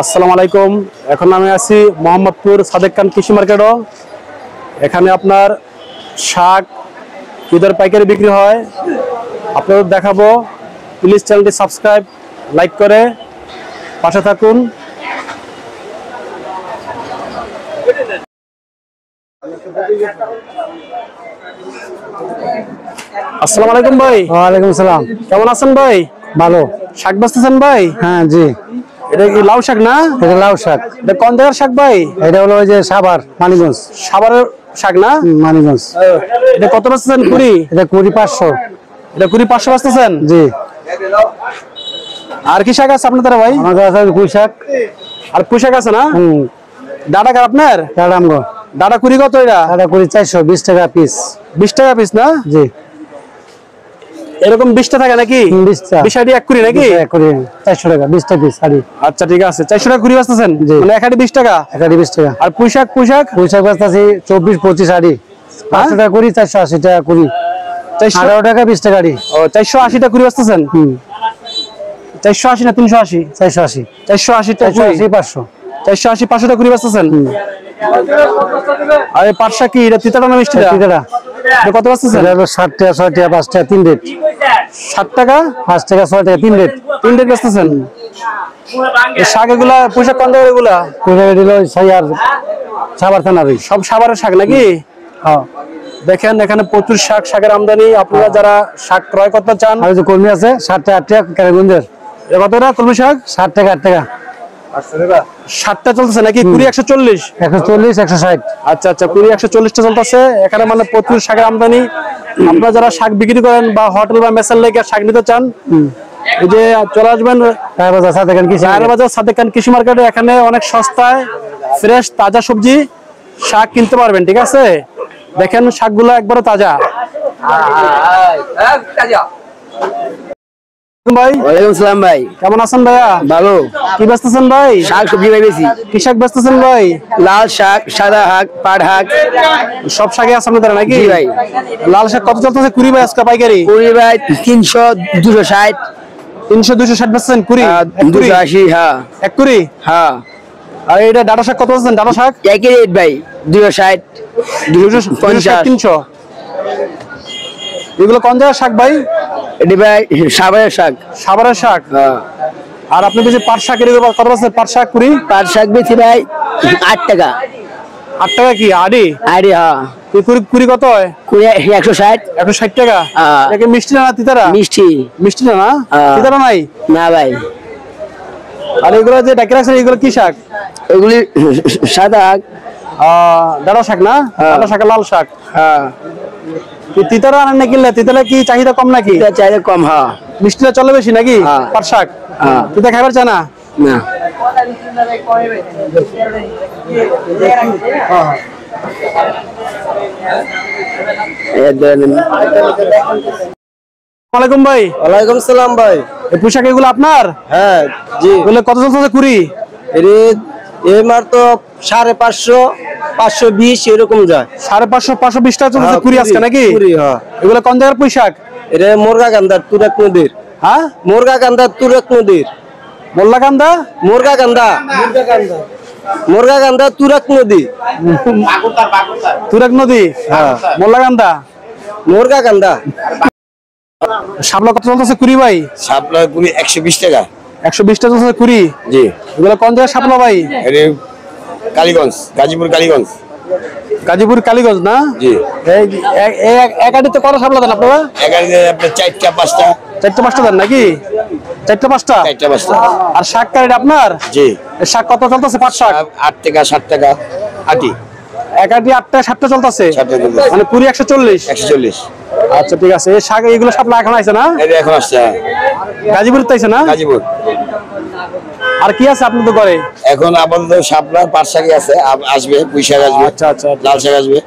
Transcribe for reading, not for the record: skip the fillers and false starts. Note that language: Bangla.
আসসালামু আলাইকুম। এখন আমি আছি মোহাম্মদপুর সাদেক খান কৃষি মার্কেটও। এখানে আপনার শাক ঈদের পাইকারি বিক্রি হয়, আপনাদের দেখাবো। প্লিজ চ্যানেলটি সাবস্ক্রাইব, লাইক করে পাশে থাকুন। আসসালামু আলাইকুম ভাই। ওয়ালাইকুম আসসালাম। কেমন আছেন ভাই? ভালো। শাক বেচতেছেন ভাই? হ্যাঁ জি। এটা কি লাউ শাক না? এটা লাউ শাক। এটা কোন জায়গার শাক ভাই? এটা হলো ওই যে সাভার মানিগঞ্জ। সাভারের শাক না? মানিগঞ্জ। এটা কত বেচতেছেন? কুড়ি? এটা 500। এটা 500 বেচতেছেন? জি। আর কি শাক আছে আপনাদের ভাই? আমাদের আছে পুঁই শাক। আর পুঁই শাক আছে না? ডাটা কার আপনার? ডাডামগো। ডাটা কুড়ি কত এটা? ডাডা 420 টাকা পিস। 20 টাকা পিস না? জি। এরকম 20টা থাকে নাকি? 20টা। 20 আইডি এক কুড়ি নাকি? এক করে 400 টাকা 20টা পিস শাড়ি। আচ্ছা ঠিক আছে, 400 টাকা কুড়ি বেচতেছেন? মানে এক আইডি 20 টাকা? এক আড়ি 20 টাকা। আর পুঁই শাক? পুঁই শাক বেচতেছি 24-25 আড়ি। 500 টাকা কুড়ি, 480 টাকা কুড়ি। 18 টাকা 20 টাকা আড়ি। ও 480 টাকা কুড়ি বেচতেছেন? 480 না 380? 480। 480 টাকা 480 500। 480 500 টাকা কুড়ি বেচতেছেন? আর এই পাট শাক কি এটা তিতাটা না মিষ্টিটা? তিতাটা। এটা কত বেচতেছেন? এটা হলো 60 টাকা 6 টাকা 5 টাকা 3 রেট। 60 টাকা 5 টাকা 6 টাকা 3 রেট। 3 রেট বেচতেছেন? এই শাক এগুলা পুঁই শাক কোন জায়গার এগুলা? কোথা দিল সাইয়ার সাভার থানার। সব সাভারের শাক নাকি? হ্যাঁ। দেখেন এখানে প্রচুর শাকের আমদানি। আপনারা যারা শাক ক্রয় করতে চান, আর যে কর্মী আছে 60 টাকা 8 টাকা কারাগঞ্জের। এ কত টাকা কলমি শাক? 60 টাকা 8 টাকা। 60টা চলতেছে নাকি? 20 140? 140 160। আচ্ছা আচ্ছা, 20 140টা চলতেছে এখানে। মানে প্রচুর শাকের আমদানি। আপনারা যারা শাক বিক্রি করেন বা হোটেল বা মেসের লেগে শাক নিতে চান, এই যে চলে আসবেন বাজার সাদেক খান কৃষি বাজার সাদেক খান কৃষি মার্কেটে। এখানে অনেক সস্তায় ফ্রেশ তাজা সবজি শাক কিনতে পারবেন। ঠিক আছে, দেখেন শাকগুলো একবারে তাজা। ভাই ওয়ালাইকুম আসসালাম ভাই। কেমন আছেন ভাইয়া? ভালো। কি বেচতেছেন ভাই? শাক সবজি ভাই বেশি। কি শাক বেচতেছেন ভাই? লাল শাক, সাদা শাক, পাট শাক, সব শাকই আছে আপনাদের নাকি? জি ভাই। লাল শাক কত চলতেছে? 20 ভাই আজকে পাইকারি? 20 ভাই 300 260 300 260 বেচছেন? 20 280। হ্যাঁ এক কুড়ি। হ্যাঁ। আর এটা ডাটা শাক কত বেচছেন? ডাটা শাক একই রেট ভাই 260 250 300। এগুলো কোন জায়গার শাক ভাই? এটি ভাই সাভারের শাক। সাভারের শাক। হ্যাঁ। আর আপনি বেশি পাট শাক এর কত বেচছেন? পাট শাক 20? পাট শাক বেশি ভাই 8 টাকা। 8 টাকা কি আড়ি? আরে হ্যাঁ। 20 কত হয়? 160 160 টাকা। হ্যাঁ। এটা কি মিষ্টি না তিতারা? মিষ্টি। মিষ্টি না না? হ্যাঁ। তিতারা নাই না ভাই। আর এগুলো যে ডাকে রাখছেন এগুলো কি শাক? এগুলি সাদা শাক। ডাটা শাক না? ডাটা শাক লাল শাক। হ্যাঁ। তিতারা আনেন নাকি? তিতারা কি চাহিদা কম নাকি? এটা চাইলে কম। হ্যাঁ। মিষ্টিটা চলে বেশি নাকি? হ্যাঁ। পাট শাক। হ্যাঁ। তিতা খাইবার চায় না? না। ওয়ালাইকুম ভাই। ওয়ালাইকুম সালাম ভাই। এই পোশাক এগুলো আপনার? হ্যাঁ জি। বলে কত চলতেছে? 20? এই মার তো 550 520 এরকম যায়। 550 520 টাকা চলতেছে 20 আজকে নাকি? হ্যাঁ। এগুলো কোন জায়গার পোশাক? এটা মুরগা কান্দার তুরাক নদীর। হ্যাঁ, মুরগা কান্দার তুরাক নদীর। মোল্লাকান্দা? মুরগা কান্দা। মুরগা কান্দা তুরাক নদী। তুরাক নদী? হ্যাঁ। মোল্লাকান্দা মুরগা কান্দা। শাপলা কত চলতেছে 20 ভাই? শাপলা 120 টাকা। 120 টাকা চলতেছে 20? জি। এগুলো কোন জায়গার শাপলা ভাই? কালীগঞ্জ, গাজীপুর কালীগঞ্জ। গাজীপুর কালীগঞ্জ না? জি। এক আটিতে কত শাপলা দেন আপনারা? এখানে আপনার 4টা 5টা। 4টা 5টা দেন নাকি? 4টা 5টা? 4টা 5টা। আর শাক কারি আপনার? জি। এই শাক কত চলতেছে? পাট শাক 8 টাকা 60 টাকা আটি। এক আটি 8 টাকা 7টা চলতেছে। 7টা চলতেছে। মানে 20 140। 140। আচ্ছা ঠিক আছে। এই শাক এগুলো শাপলা এখন আইছে না? এটা এখন আসছে। গাজীপুর তাইছে না? গাজীপুর। আর কি আছে আপনাদের ঘরে? এখন আপাতত শাপলা পাট শাকই আছে, আসবে পুঁই শাক আসবে। আচ্ছা আচ্ছা। লাল শাক আসবে।